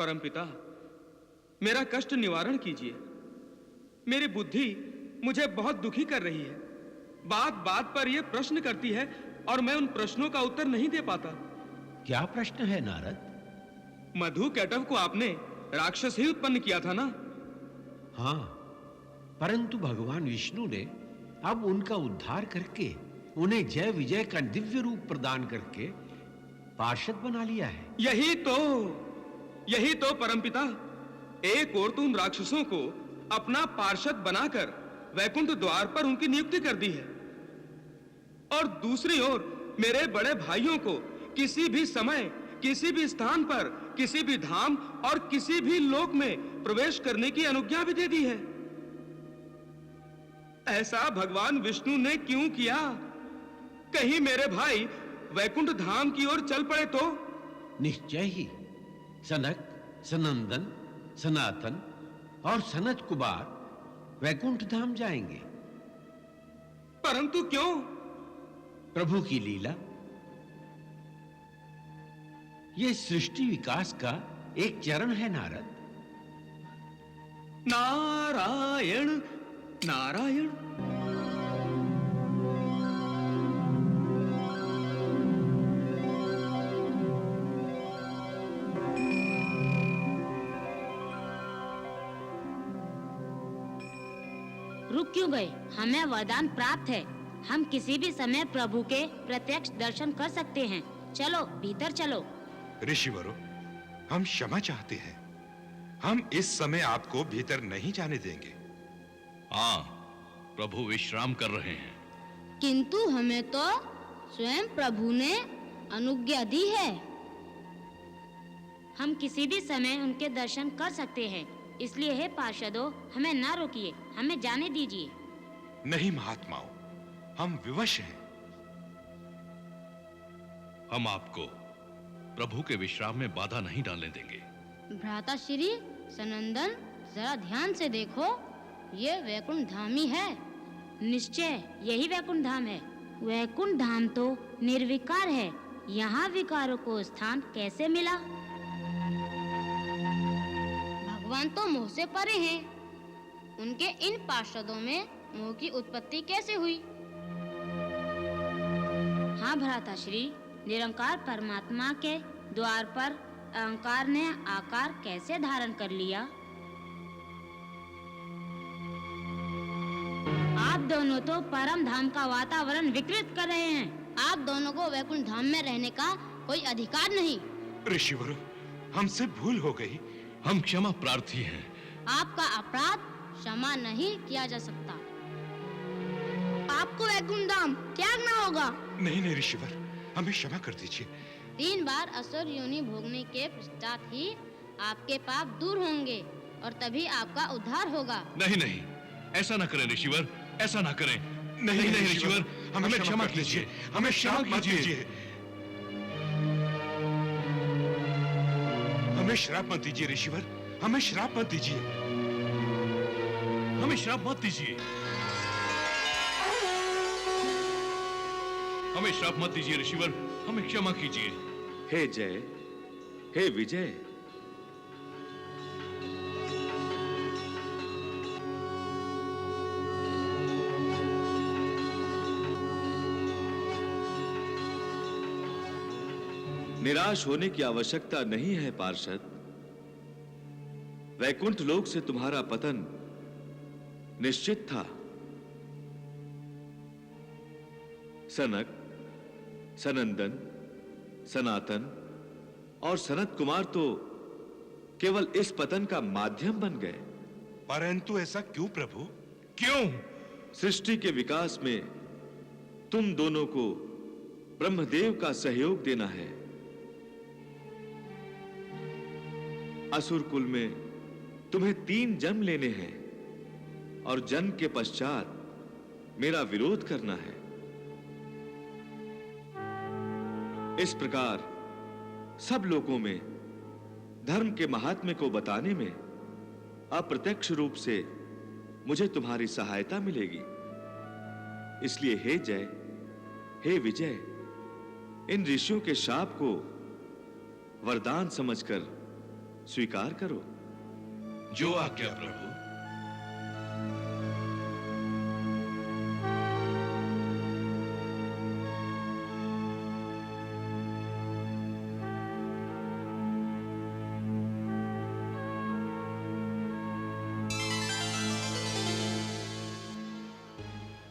परमपिता, मेरा कष्ट निवारण कीजिए। मेरी बुद्धि मुझे बहुत दुखी कर रही है। बात बात पर यह प्रश्न करती है और मैं उन प्रश्नों का उत्तर नहीं दे पाता। क्या प्रश्न है नारद? मधु कैटव को आपने राक्षस ही उत्पन्न किया था ना? हाँ, परंतु भगवान विष्णु ने अब उनका उद्धार करके उन्हें जय विजय का दिव्य रूप प्रदान करके पार्षद बना लिया है। यही तो परमपिता, एक ओर तो उन राक्षसों को अपना पार्षद बनाकर वैकुंठ द्वार पर उनकी नियुक्ति कर दी है, और दूसरी ओर मेरे बड़े भाइयों को किसी भी समय, किसी भी स्थान पर, किसी भी धाम और किसी भी लोक में प्रवेश करने की अनुज्ञा भी दे दी है। ऐसा भगवान विष्णु ने क्यों किया? कहीं मेरे भाई वैकुंठ धाम की ओर चल पड़े तो? निश्चय ही सनक, सनंदन, सनातन और सनत कुमार वैकुंठ धाम जाएंगे। परंतु क्यों? प्रभु की लीला। यह सृष्टि विकास का एक चरण है नारद। नारायण नारायण। रुक क्यों गए? हमें वरदान प्राप्त है। हम किसी भी समय प्रभु के प्रत्यक्ष दर्शन कर सकते हैं। चलो भीतर चलो। ऋषिवरों, हम क्षमा चाहते हैं। हम इस समय आपको भीतर नहीं जाने देंगे। हाँ, प्रभु विश्राम कर रहे हैं। किंतु हमें तो स्वयं प्रभु ने अनुज्ञा दी है। हम किसी भी समय उनके दर्शन कर सकते हैं, इसलिए हे पार्षदों, हमें ना रोकिए, हमें जाने दीजिए। नहीं महात्माओं, हम विवश हैं। हम आपको प्रभु के विश्राम में बाधा नहीं डालने देंगे। भ्राता श्री सनंदन, जरा ध्यान से देखो, ये वैकुंठ धाम ही है। निश्चय यही वैकुंठ धाम है। वैकुंठ धाम तो निर्विकार है, यहाँ विकारों को स्थान कैसे मिला? भगवान तो मोह से परे हैं। उनके इन पार्षदों में मोह की उत्पत्ति कैसे हुई? हाँ भ्राता श्री, निरंकार परमात्मा के द्वार पर अहंकार ने आकार कैसे धारण कर लिया? आप दोनों तो परम धाम का वातावरण विकृत कर रहे हैं। आप दोनों को वैकुंठ धाम में रहने का कोई अधिकार नहीं। ऋषिवरों, हमसे भूल हो गई। हम क्षमा प्रार्थी हैं। आपका अपराध क्षमा नहीं किया जा सकता। आपको वैकुंठ धाम त्यागना होगा। नहीं ऋषिवर, हमें क्षमा कर दीजिए। 3 बार असुर योनि भोगने के पश्चात ही आपके पाप दूर होंगे और तभी आपका उद्धार होगा। नहीं, ऐसा ना करें ऋषिवर, ऐसा ना करें। नहीं ऋषिवर, हमें क्षमा कीजिए, हमें क्षमा कीजिए। हमें श्राप मत दीजिए ऋषिवर, हमें श्राप मत दीजिए। हमें श्राप मत दीजिए। हमें श्राप मत दीजिए ऋषिवर, हमें क्षमा कीजिए। हे जय, हे विजय, निराश होने की आवश्यकता नहीं है पार्षद। वैकुंठ लोक से तुम्हारा पतन निश्चित था। सनक, सनंदन, सनातन और सनत कुमार तो केवल इस पतन का माध्यम बन गए। परंतु ऐसा क्यों प्रभु? क्यों? सृष्टि के विकास में तुम दोनों को ब्रह्मदेव का सहयोग देना है। असुर कुल में तुम्हें 3 जन्म लेने हैं और जन्म के पश्चात मेरा विरोध करना है। इस प्रकार सब लोगों में धर्म के महात्म्य को बताने में अप्रत्यक्ष रूप से मुझे तुम्हारी सहायता मिलेगी। इसलिए हे जय, हे विजय, इन ऋषियों के शाप को वरदान समझकर स्वीकार करो। जो आज्ञा प्रभु।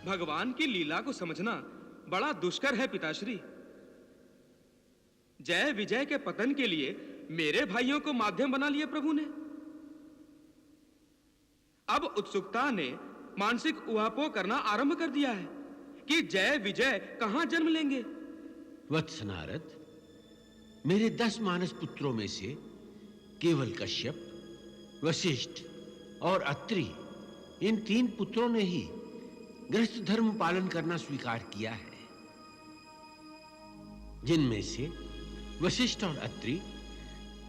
भगवान की लीला को समझना बड़ा दुष्कर है पिताश्री। जय विजय के पतन के लिए मेरे भाइयों को माध्यम बना लिया प्रभु ने। अब उत्सुकता ने मानसिक उहापोह करना आरंभ कर दिया है कि जय विजय कहां जन्म लेंगे। वत्स नारद, मेरे 10 मानस पुत्रों में से केवल कश्यप, वशिष्ठ और अत्रि, इन 3 पुत्रों ने ही गृहस्थ धर्म पालन करना स्वीकार किया है, जिनमें से वशिष्ठ और अत्रि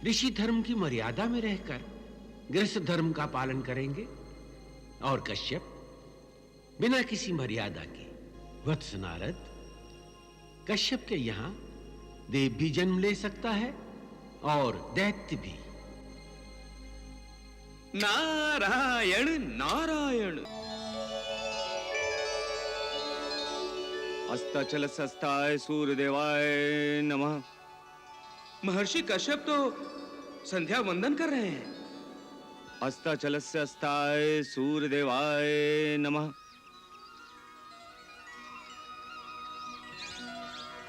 ऋषि धर्म की मर्यादा में रहकर गृहस्थ धर्म का पालन करेंगे और कश्यप बिना किसी मर्यादा के। वत्स नारद, कश्यप के यहां देव भी जन्म ले सकता है और दैत्य भी। नारायण नारायण। अस्ताचलस्ताय सूर्यदेवाय नमः। महर्षि कश्यप तो संध्या वंदन कर रहे हैं। अस्ताचलस्ताय सूर्यदेवाय नमः।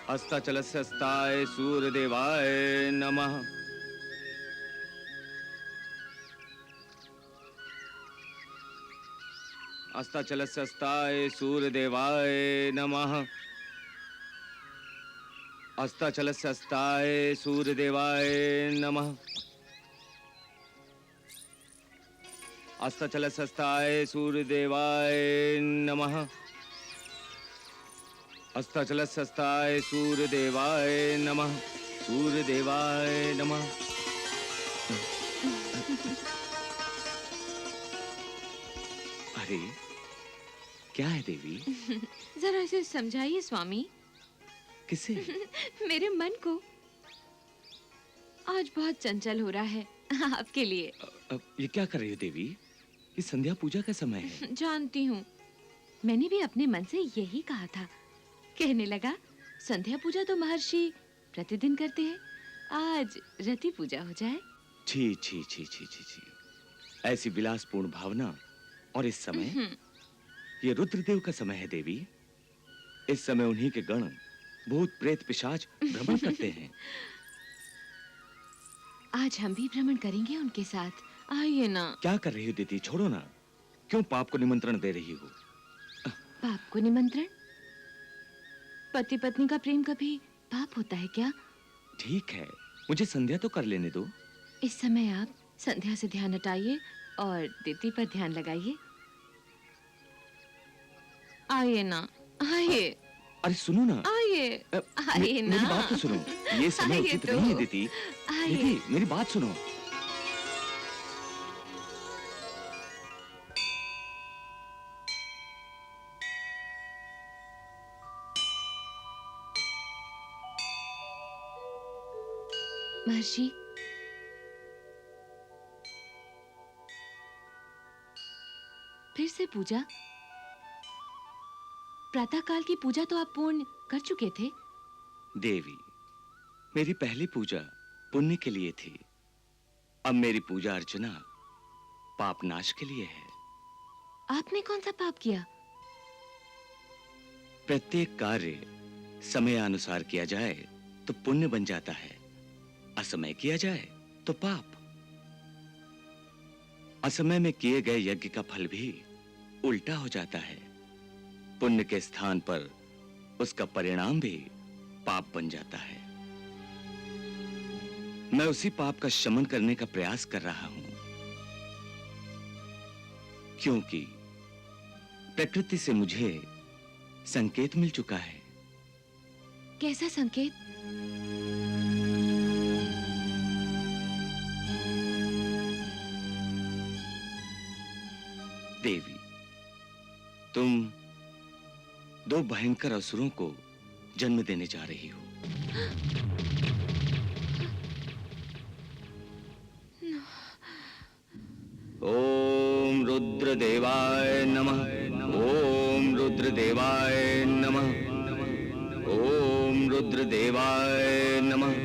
अस्ताचलस्ताय सूर्यदेवाय नमः। अस्ताचलस्ताय सूर्यदेवाय नमः। अस्ताचलस्ताय सूर्यदेवाय नमः। अस्ताचलस्ताय सूर्यदेवाय नमः। अस्ताचलस्ताय सूर्यदेवाय नमः। सूर्यदेवाय नमः। अरे क्या है देवी? जरा इसे समझाइए स्वामी। किसे? मेरे मन को। आज बहुत चंचल हो रहा है आपके लिए। ये क्या कर रही हो देवी? ये संध्या पूजा का समय है। जानती हूँ, मैंने भी अपने मन से यही कहा था। कहने लगा संध्या पूजा तो महर्षि प्रतिदिन करते हैं, आज रति पूजा हो जाए। छी छी छी छी छी छी, ऐसी विलासपूर्ण भावना। और इस समय ये रुद्रदेव का समय है देवी। इस समय उन्हीं के गण भूत प्रेत पिशाच भ्रमण करते हैं। आज हम भी भ्रमण करेंगे उनके साथ। आइए ना। क्या कर रही हो दीदी? छोड़ो ना। क्यों पाप को निमंत्रण दे रही हो? पाप को निमंत्रण? पति पत्नी का प्रेम कभी पाप होता है क्या? ठीक है, मुझे संध्या तो कर लेने दो। इस समय आप संध्या से ध्यान हटाइए और दीदी पर ध्यान लगाइए। आइए ना, आइए। अरे सुनो ना। आइए, आइए ना। मेरी बात तो सुनो। ये समय उचित नहीं है दीदी। दीदी मेरी बात सुनो। महर्षि, फिर से पूजा? प्रातःकाल की पूजा तो आप पूर्ण कर चुके थे। देवी, मेरी पहली पूजा पुण्य के लिए थी। अब मेरी पूजा अर्चना पाप नाश के लिए है। आपने कौन सा पाप किया? प्रत्येक कार्य समय अनुसार किया जाए तो पुण्य बन जाता है, असमय किया जाए तो पाप। असमय में किए गए यज्ञ का फल भी उल्टा हो जाता है। पुण्य के स्थान पर उसका परिणाम भी पाप बन जाता है। मैं उसी पाप का शमन करने का प्रयास कर रहा हूं, क्योंकि प्रकृति से मुझे संकेत मिल चुका है। कैसा संकेत? देवी, तुम 2 भयंकर असुरों को जन्म देने जा रही हो। रुद्रदेवाय नमः। ओम रुद्रदेवाय नमः। ओम रुद्रदेवाय नमः।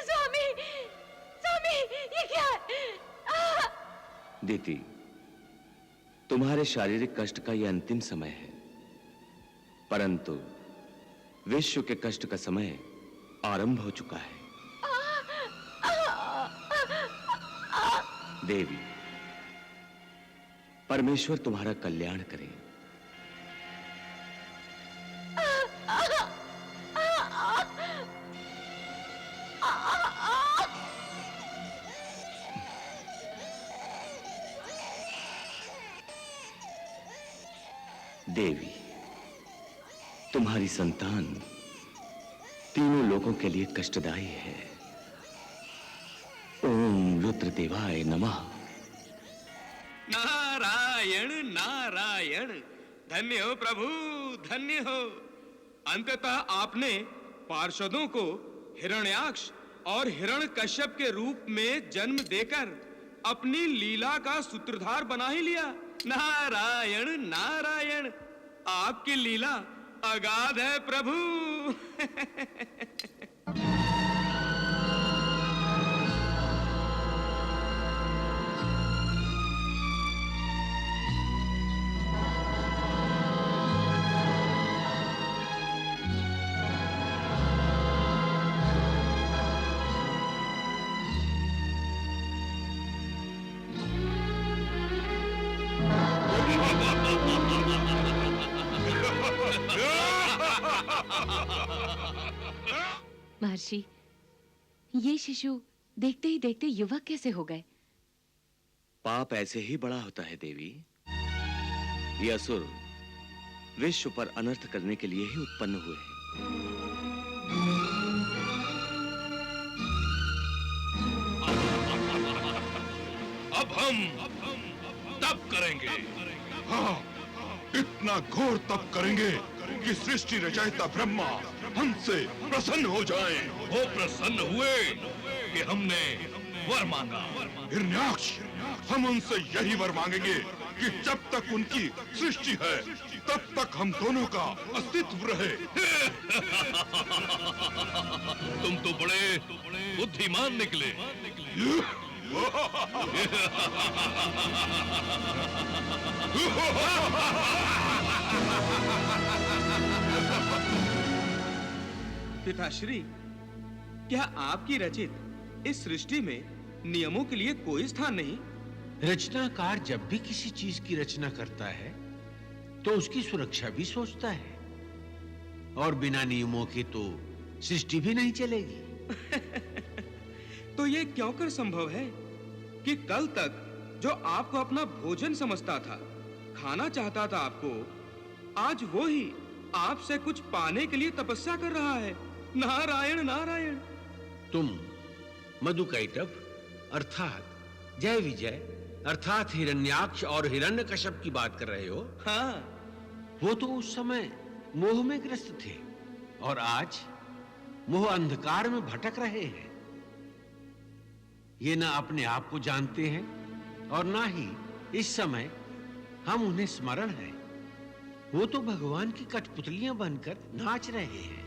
स्वामी, स्वामी, दीति, तुम्हारे शारीरिक कष्ट का यह अंतिम समय है, परंतु विश्व के कष्ट का समय आरंभ हो चुका है। देवी, परमेश्वर तुम्हारा कल्याण करे। देवी, तुम्हारी संतान तीनों लोगों के लिए कष्टदायी है। ओम रुद्रदेवाय नमः। नारायण नारायण, धन्य हो प्रभु, धन्य हो। अंततः आपने पार्षदों को हिरण्याक्ष और हिरण्यकश्यप के रूप में जन्म देकर अपनी लीला का सूत्रधार बना ही लिया। नारायण नारायण, आपकी लीला अगाध है प्रभु। महर्षि, ये शिशु देखते ही देखते युवक कैसे हो गए? पाप ऐसे ही बड़ा होता है देवी। ये असुर विश्व पर अनर्थ करने के लिए ही उत्पन्न हुए हैं। अब हम तप करेंगे। हाँ, इतना घोर तप करेंगे कि सृष्टि रचयिता ब्रह्मा हमसे प्रसन्न हो जाएं। वो प्रसन्न हुए कि हमने वर मांगा। हिरण्याक्ष, हम उनसे यही वर मांगेंगे कि जब तक उनकी सृष्टि है तब तक हम दोनों का अस्तित्व रहे। तुम तो बड़े बुद्धिमान निकले। पिताश्री, क्या आपकी रचित इस सृष्टि में नियमों के लिए कोई स्थान नहीं? रचनाकार जब भी किसी चीज की रचना करता है तो उसकी सुरक्षा भी सोचता है, और बिना नियमों के तो सृष्टि भी नहीं चलेगी। तो ये क्यों कर संभव है कि कल तक जो आपको अपना भोजन समझता था, खाना चाहता था आपको, आज वो ही आपसे कुछ पाने के लिए तपस्या कर रहा है? नारायण नारायण। तुम मधुकैटभ अर्थात जय विजय अर्थात हिरण्याक्ष और हिरण्यकश्यप की बात कर रहे हो? हाँ, वो तो उस समय मोह में ग्रस्त थे और आज मोह अंधकार में भटक रहे हैं। ये ना अपने आप को जानते हैं और ना ही इस समय हम उन्हें स्मरण है। वो तो भगवान की कठपुतलियां बनकर नाच रहे हैं।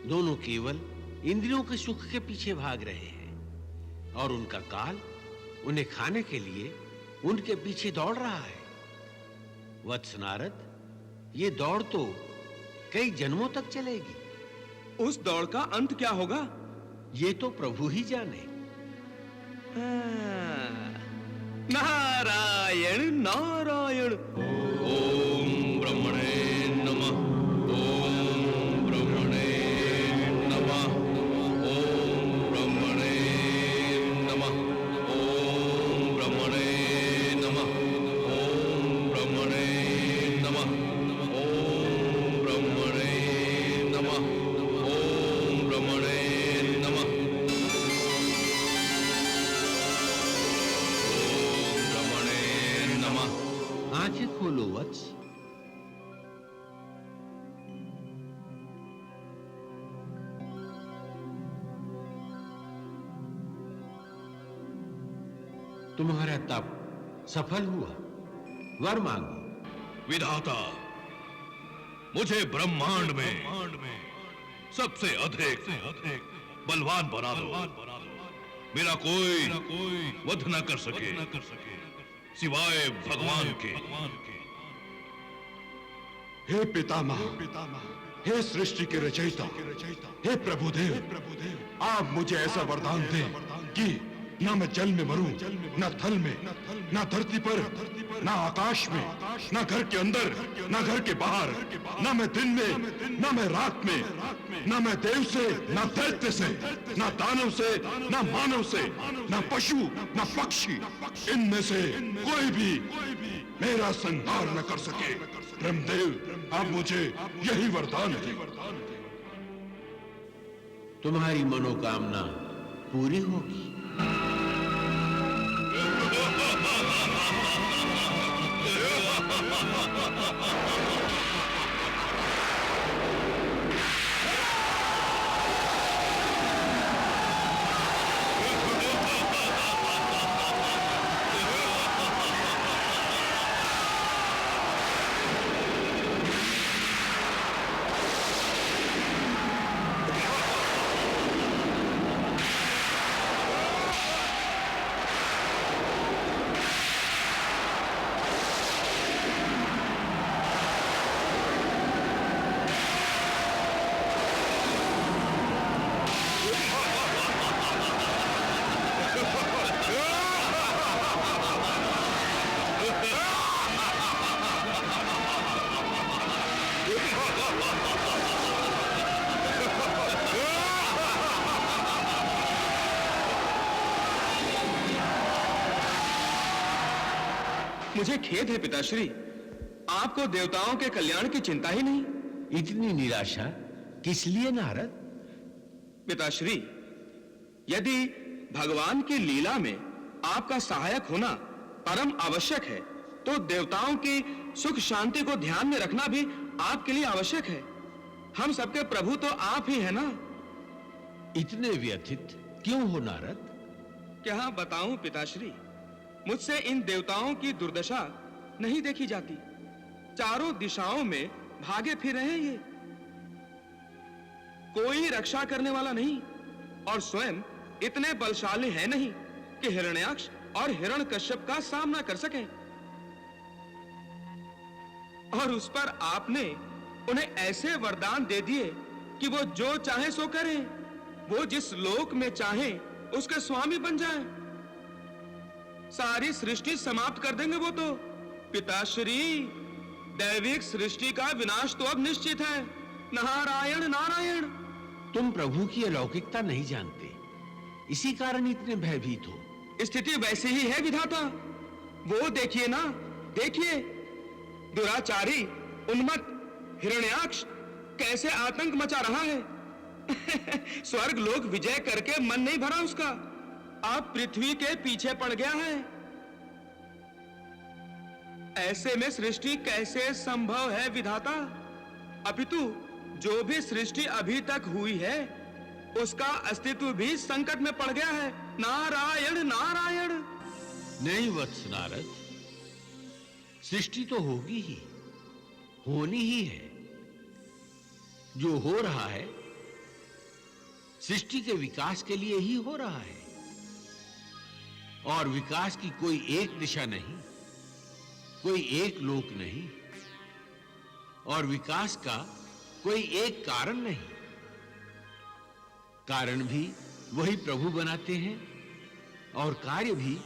दोनों केवल इंद्रियों के सुख के पीछे भाग रहे हैं और उनका काल उन्हें खाने के लिए उनके पीछे दौड़ रहा है। वत्स नारद, ये दौड़ तो कई जन्मों तक चलेगी। उस दौड़ का अंत क्या होगा? ये तो प्रभु ही जाने। नारायण नारायण। ओम ब्रह्मणे नमः। ओम ब्रह्मणे नमः। ओम ब्रह्मणे नमः। ओम ब्रह्मणे नमः। ओम ब्रह्मणे नमः। ओम ब्रह्मणे नमः। ओम ब्रह्मणे नमः। ब्रह्मणे नमः। आंखें खोलो वत्स। तुम्हारा तप सफल हुआ। वर मांगो। विधाता, मुझे ब्रह्मांड में सबसे अधिक बलवान बना दो। मेरा कोई वध न कर सके सिवाय भगवान के। हे पितामह, हे सृष्टि के रचयिता, हे प्रभुदेव, आप मुझे ऐसा वरदान दें कि न मैं जल में मरूं, न थल में, न धरती पर, न आकाश में, न घर के अंदर, न घर के बाहर, न मैं दिन में, न मैं रात में, न मैं देव से, न दैत्य से, न दानव से, न मानव से, न पशु, न पक्षी, इनमें से कोई भी मेरा संहार न कर सके। ब्रह्मदेव, आप मुझे यही वरदान है। तुम्हारी मनोकामना पूरी होगी। मुझे खेद है पिताश्री, आपको देवताओं के कल्याण की चिंता ही नहीं। इतनी निराशा किस लिए नारद? पिताश्री, यदि भगवान की लीला में आपका सहायक होना परम आवश्यक है, तो देवताओं की सुख शांति को ध्यान में रखना भी आपके लिए आवश्यक है। हम सबके प्रभु तो आप ही है ना। इतने व्यथित क्यों हो नारद? क्या बताऊं पिताश्री, मुझसे इन देवताओं की दुर्दशा नहीं देखी जाती। चारों दिशाओं में भागे फिर रहे ये, कोई रक्षा करने वाला नहीं, और स्वयं इतने बलशाली है नहीं कि हिरण्याक्ष और हिरण्यकश्यप का सामना कर सकें। और उस पर आपने उन्हें ऐसे वरदान दे दिए कि वो जो चाहे सो करें, वो जिस लोक में चाहे उसके स्वामी बन जाएं। सारी सृष्टि समाप्त कर देंगे वो तो। पिताश्री, दैविक सृष्टि का विनाश तो अब निश्चित है। नारायण नारायण। तुम प्रभु की अलौकिकता नहीं जानते, इसी कारण इतने भयभीत हो। स्थिति वैसी ही है विधाता। वो देखिए ना, देखिए, दुराचारी उन्मत्त हिरण्याक्ष कैसे आतंक मचा रहा है। स्वर्ग लोक विजय करके मन नहीं भरा उसका, अब पृथ्वी के पीछे पड़ गया है। ऐसे में सृष्टि कैसे संभव है विधाता? अपितु जो भी सृष्टि अभी तक हुई है, उसका अस्तित्व भी संकट में पड़ गया है। नारायण नारायण। नहीं वत्स नारद, सृष्टि तो होगी ही, होनी ही है। जो हो रहा है सृष्टि के विकास के लिए ही हो रहा है। और विकास की कोई एक दिशा नहीं, कोई एक लोक नहीं, और विकास का कोई एक कारण नहीं। कारण भी वही प्रभु बनाते हैं और कार्य भी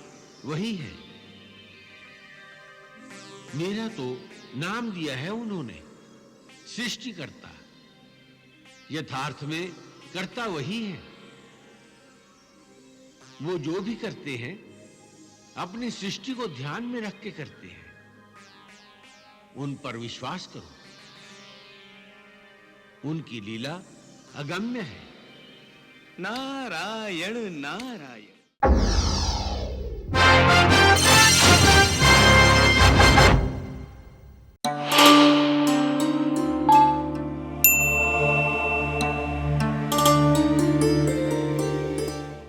वही है। मेरा तो नाम दिया है उन्होंने, सृष्टिकर्ता। यथार्थ में कर्ता वही है। वो जो भी करते हैं अपनी सृष्टि को ध्यान में रख के करते हैं। उन पर विश्वास करो, उनकी लीला अगम्य है। नारायण नारायण।